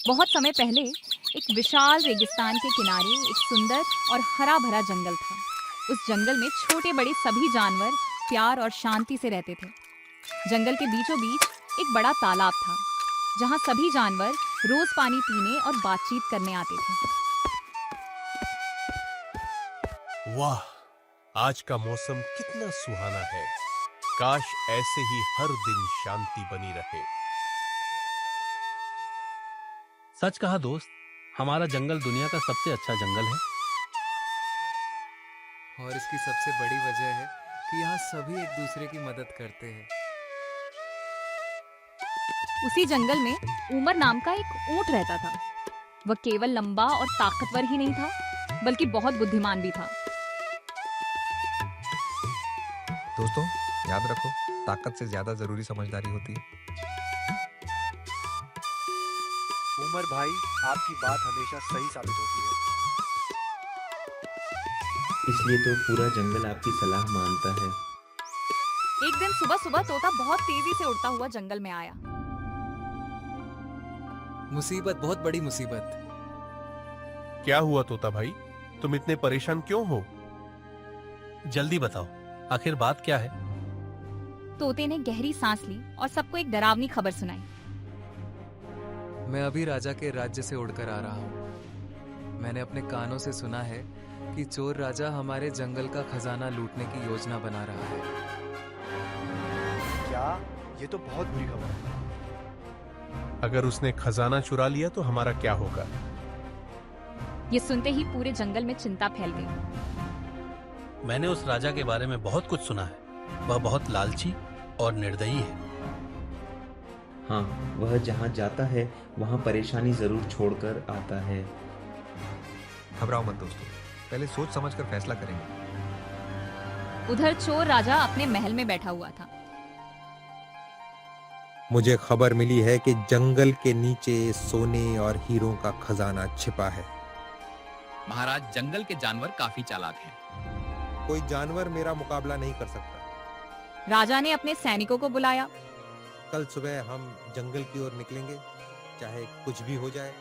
बहुत समय पहले एक विशाल रेगिस्तान के किनारे एक सुंदर और हरा भरा जंगल था। उस जंगल में छोटे बड़े सभी जानवर प्यार और शांति से रहते थे। जंगल के बीचों बीच एक बड़ा तालाब था, जहाँ सभी जानवर रोज पानी पीने और बातचीत करने आते थे। वाह, आज का मौसम कितना सुहाना है। काश ऐसे ही हर दिन शांति बनी रहे। सच कहा दोस्त, हमारा जंगल दुनिया का सबसे अच्छा जंगल है। और इसकी सबसे बड़ी वजह है कि यहाँ सभी एक दूसरे की मदद करते हैं। उसी जंगल में उमर नाम का एक ऊंट रहता था। वह केवल लंबा और ताकतवर ही नहीं था, बल्कि बहुत बुद्धिमान भी था। दोस्तों, याद रखो, ताकत से ज्यादा जरूरी समझदारी होती है। उमर भाई, आपकी बात हमेशा सही साबित होती है। इसलिए तो पूरा जंगल आपकी सलाह मानता है। एक दिन सुबह सुबह तोता बहुत तेजी से उड़ता हुआ जंगल में आया। मुसीबत, बहुत बड़ी मुसीबत। क्या हुआ तोता भाई, तुम इतने परेशान क्यों हो? जल्दी बताओ, आखिर बात क्या है? तोते ने गहरी सांस ली और सबको एक डरावनी खबर सुनाई। मैं अभी राजा के राज्य से उड़कर आ रहा हूँ। मैंने अपने कानों से सुना है कि चोर राजा हमारे जंगल का खजाना लूटने की योजना बना रहा है। क्या? ये तो बहुत बुरी खबर है। अगर उसने खजाना चुरा लिया तो हमारा क्या होगा? ये सुनते ही पूरे जंगल में चिंता फैल गई। मैंने उस राजा के बारे में बहुत कुछ सुना है। वह बहुत लालची और निर्दयी है। हाँ, वह जहाँ जाता है वहाँ परेशानी जरूर छोड़कर आता है। घबराओ मत दोस्तों, पहले सोच समझकर फैसला करेंगे। उधर चोर राजा अपने महल में बैठा हुआ था। मुझे खबर मिली है कि जंगल के नीचे सोने और हीरों का खजाना छिपा है। महाराज, जंगल के जानवर काफी चालाक हैं। कोई जानवर मेरा मुकाबला नहीं कर सकता। राजा ने अपने सैनिकों को बुलाया। कल सुबह हम जंगल की ओर निकलेंगे, चाहे कुछ भी हो जाए,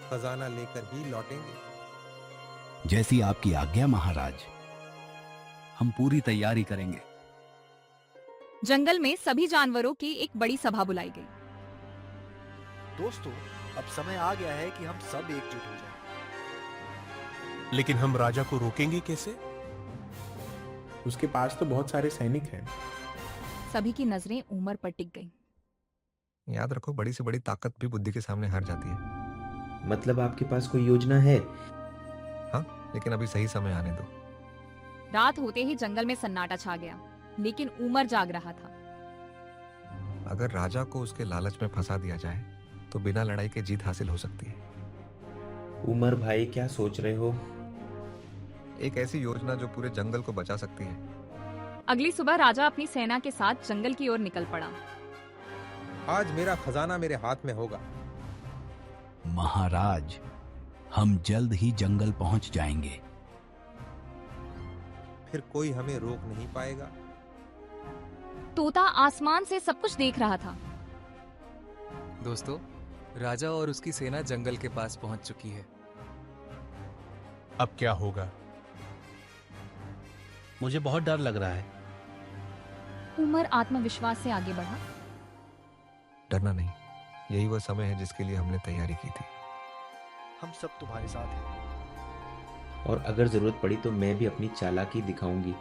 खजाना लेकर ही लौटेंगे। जैसी आपकी आज्ञा महाराज, हम पूरी तैयारी करेंगे। जंगल में सभी जानवरों की एक बड़ी सभा बुलाई गई। दोस्तों, अब समय आ गया है कि हम सब एकजुट हो जाएं। लेकिन हम राजा को रोकेंगे कैसे? उसके पास तो बहुत सारे सैनिक हैं। सभी की नजरें उमर पर टिक गईं। याद रखो, बड़ी से बड़ी ताकत भी बुद्धि के सामने हार जाती है। मतलब आपके पास कोई योजना है? हाँ, लेकिन अभी सही समय आने दो। रात होते ही जंगल में सन्नाटा छा गया, लेकिन उमर जाग रहा था। अगर राजा को उसके लालच में फंसा दिया जाए तो बिना लड़ाई के जीत हासिल हो सकती है। उमर भाई, क्या सोच रहे हो? एक ऐसी योजना जो पूरे जंगल को बचा सकती है। अगली सुबह राजा अपनी सेना के साथ जंगल की ओर निकल पड़ा। आज मेरा खजाना मेरे हाथ में होगा। महाराज, हम जल्द ही जंगल पहुंच जाएंगे। फिर कोई हमें रोक नहीं पाएगा। तोता आसमान से सब कुछ देख रहा था। दोस्तों, राजा और उसकी सेना जंगल के पास पहुंच चुकी है। अब क्या होगा? मुझे बहुत डर लग रहा है। उमर आत्मविश्वास से आगे बढ़ा। डरना नहीं, यही वह समय है जिसके लिए हमने तैयारी की थी। हम सब तुम्हारे साथ हैं। और अगर जरूरत पड़ी तो मैं भी अपनी चालाकी दिखाऊंगी।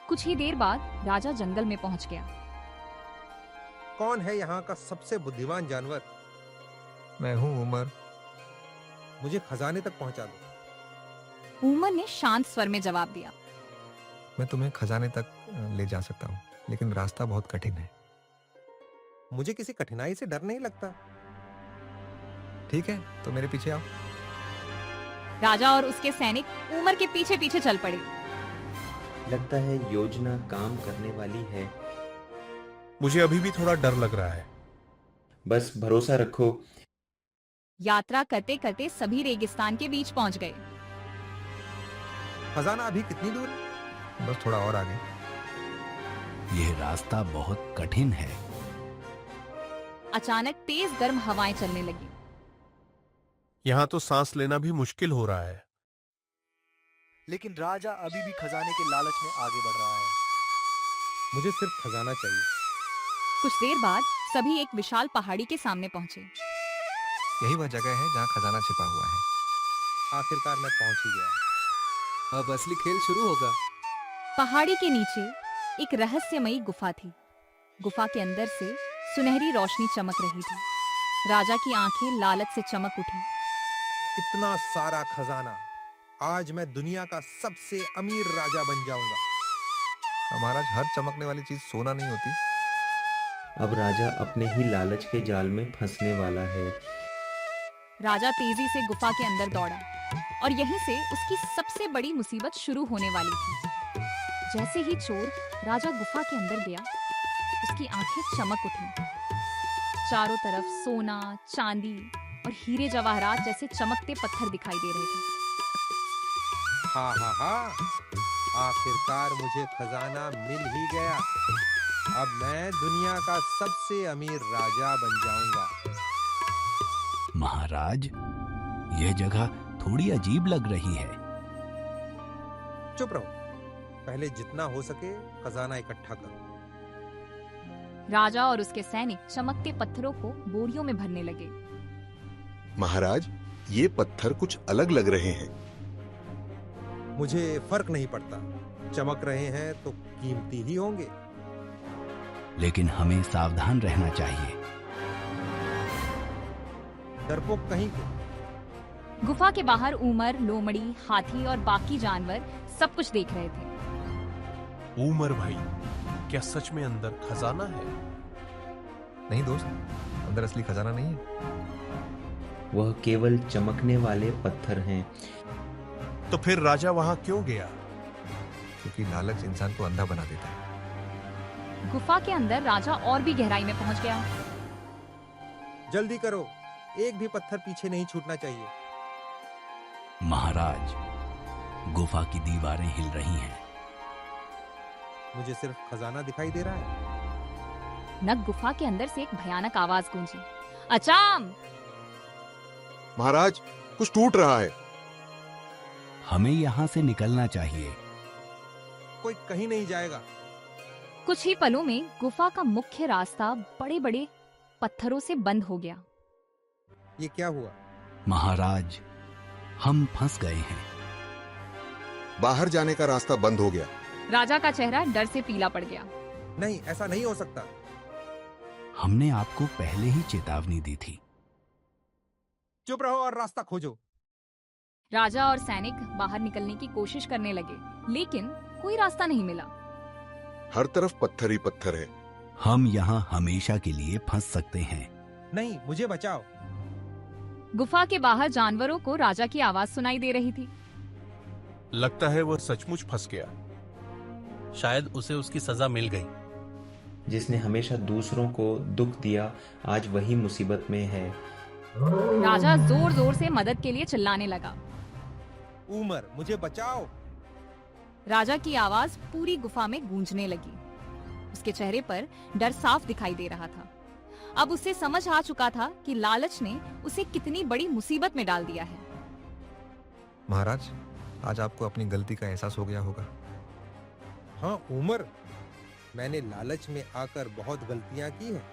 कुछ ही देर बाद राजा जंगल में पहुंच गया। कौन है यहाँ का सबसे बुद्धिमान जानवर? मैं हूँ उमर। मुझे खजाने तक पहुँचा दो। उमर ने शांत स्वर में जवाब दिया। मैं तुम्हें खजाने तक ले जा सकता हूँ, लेकिन रास्ता बहुत कठिन है। मुझे किसी कठिनाई से डर नहीं लगता। ठीक है, तो मेरे पीछे आओ। राजा और उसके सैनिक उमर के पीछे पीछे चल पड़े। लगता है योजना काम करने वाली है। मुझे अभी भी थोड़ा डर लग रहा है। बस भरोसा रखो। यात्रा करते करते सभी रेगिस्तान के बीच पहुंच गए। खजाना अभी कितनी दूर है? बस थोड़ा और आगे। यह रास्ता बहुत कठिन है। अचानक तेज गर्म हवाएं चलने लगी। यहाँ तो सांस लेना भी मुश्किल हो रहा है। लेकिन राजा अभी भी खजाने के लालच में आगे बढ़ रहा है। मुझे सिर्फ खजाना चाहिए। कुछ देर बाद सभी एक विशाल पहाड़ी के सामने पहुंचे। यही वह जगह है जहाँ खजाना छिपा हुआ है। आखिरकार मैं पहुंच ही गया। अब असली खेल शुरू होगा। पहाड़ी के नीचे एक रहस्यमयी गुफा थी। गुफा के अंदर से सुनहरी रोशनी चमक रही थी। राजा की आंखें लालच से चमक उठी। इतना सारा खजाना, आज मैं दुनिया का सबसे अमीर राजा बन जाऊंगा। महाराज, हर चमकने वाली चीज सोना नहीं होती। अब राजा अपने ही लालच के जाल में फंसने वाला है। राजा तेजी से गुफा के अंदर दौड़ा और यहीं से उसकी सबसे बड़ी मुसीबत शुरू होने वाली थी। जैसे ही चोर राजा गुफा के अंदर गया, उसकी आंखें चमक उठी। चारों तरफ सोना, चांदी और हीरे जवाहरात जैसे चमकते पत्थर दिखाई दे रहे थे। हाँ हाँ हाँ, आखिरकार मुझे खजाना मिल ही गया। अब मैं दुनिया का सबसे अमीर राजा बन जाऊंगा। महाराज, यह जगह थोड़ी अजीब लग रही है। चुप रहो, पहले जितना हो सके खजाना इकट्ठा करो। राजा और उसके सैनिक चमकते पत्थरों को बोरियों में भरने लगे। महाराज, ये पत्थर कुछ अलग लग रहे हैं। मुझे फर्क नहीं पड़ता, चमक रहे हैं तो कीमती ही होंगे। लेकिन हमें सावधान रहना चाहिए। डरपोक कहीं के। गुफा के बाहर ऊमर, लोमड़ी, हाथी और बाकी जानवर सब कुछ देख रहे थे। ऊमर भाई, क्या सच में अंदर खजाना है? नहीं दोस्त, अंदर असली खजाना नहीं है। वह केवल चमकने वाले पत्थर हैं। तो फिर राजा वहां क्यों गया? क्योंकि लालच इंसान को अंधा बना देता है। गुफा के अंदर राजा और भी गहराई में पहुंच गया। जल्दी करो, एक भी पत्थर पीछे नहीं छूटना चाहिए। महाराज, गुफा की दीवारें हिल रही हैं। मुझे सिर्फ खजाना दिखाई दे रहा है। नग गुफा के अंदर से एक भयानक आवाज गूंजी, अचाम! महाराज, कुछ टूट रहा है। हमें यहाँ से निकलना चाहिए। कोई कहीं नहीं जाएगा। कुछ ही पलों में गुफा का मुख्य रास्ता बड़े बड़े पत्थरों से बंद हो गया। ये क्या हुआ? महाराज, हम फंस गए हैं। बाहर जाने का रास्ता बंद हो गया। राजा का चेहरा डर से पीला पड़ गया। नहीं, ऐसा नहीं हो सकता। हमने आपको पहले ही चेतावनी दी थी। चुप रहो और रास्ता खोजो। राजा और सैनिक बाहर निकलने की कोशिश करने लगे, लेकिन कोई रास्ता नहीं मिला। हर तरफ पत्थर ही पत्थर है। हम यहाँ हमेशा के लिए फंस सकते हैं। नहीं, मुझे बचाओ। गुफा के बाहर जानवरों को राजा की आवाज सुनाई दे रही थी। लगता है वह सचमुच फंस गया। शायद उसे उसकी सजा मिल गई। जिसने हमेशा दूसरों को दुख दिया, आज वही मुसीबत में है। राजा जोर जोर से मदद के लिए चिल्लाने लगा। ऊमर, मुझे बचाओ। राजा की आवाज पूरी गुफा में गूंजने लगी। उसके चेहरे पर डर साफ दिखाई दे रहा था। अब उसे समझ आ चुका था कि लालच ने उसे कितनी बड़ी मुसीबत में डाल दिया है। महाराज, आज आपको अपनी गलती का एहसास हो गया होगा। हाँ ऊमर, मैंने लालच में आकर बहुत गलतियां की हैं।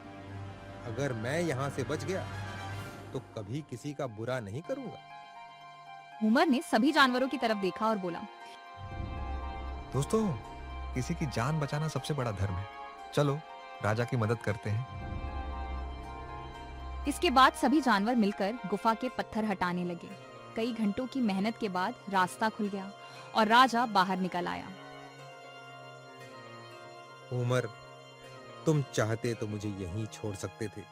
अगर मैं यहाँ से बच गया तो कभी किसी का बुरा नहीं करूंगा। उमर ने सभी जानवरों की तरफ देखा और बोला, दोस्तों, किसी की जान बचाना सबसे बड़ा धर्म है। चलो राजा की मदद करते हैं। इसके बाद सभी जानवर मिलकर गुफा के पत्थर हटाने लगे। कई घंटों की मेहनत के बाद रास्ता खुल गया और राजा बाहर निकल आया। उमर, तुम चाहते तो मुझे यहीं छोड़ सकते थे,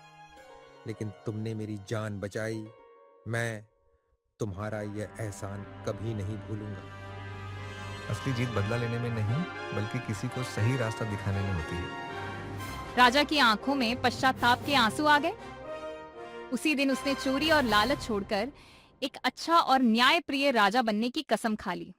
लेकिन तुमने मेरी जान बचाई। मैं तुम्हारा यह एहसान कभी नहीं भूलूंगा। असली जीत बदला लेने में नहीं, बल्कि किसी को सही रास्ता दिखाने में होती है। राजा की आंखों में पश्चाताप के आंसू आ गए। उसी दिन उसने चोरी और लालच छोड़कर एक अच्छा और न्यायप्रिय राजा बनने की कसम खा ली।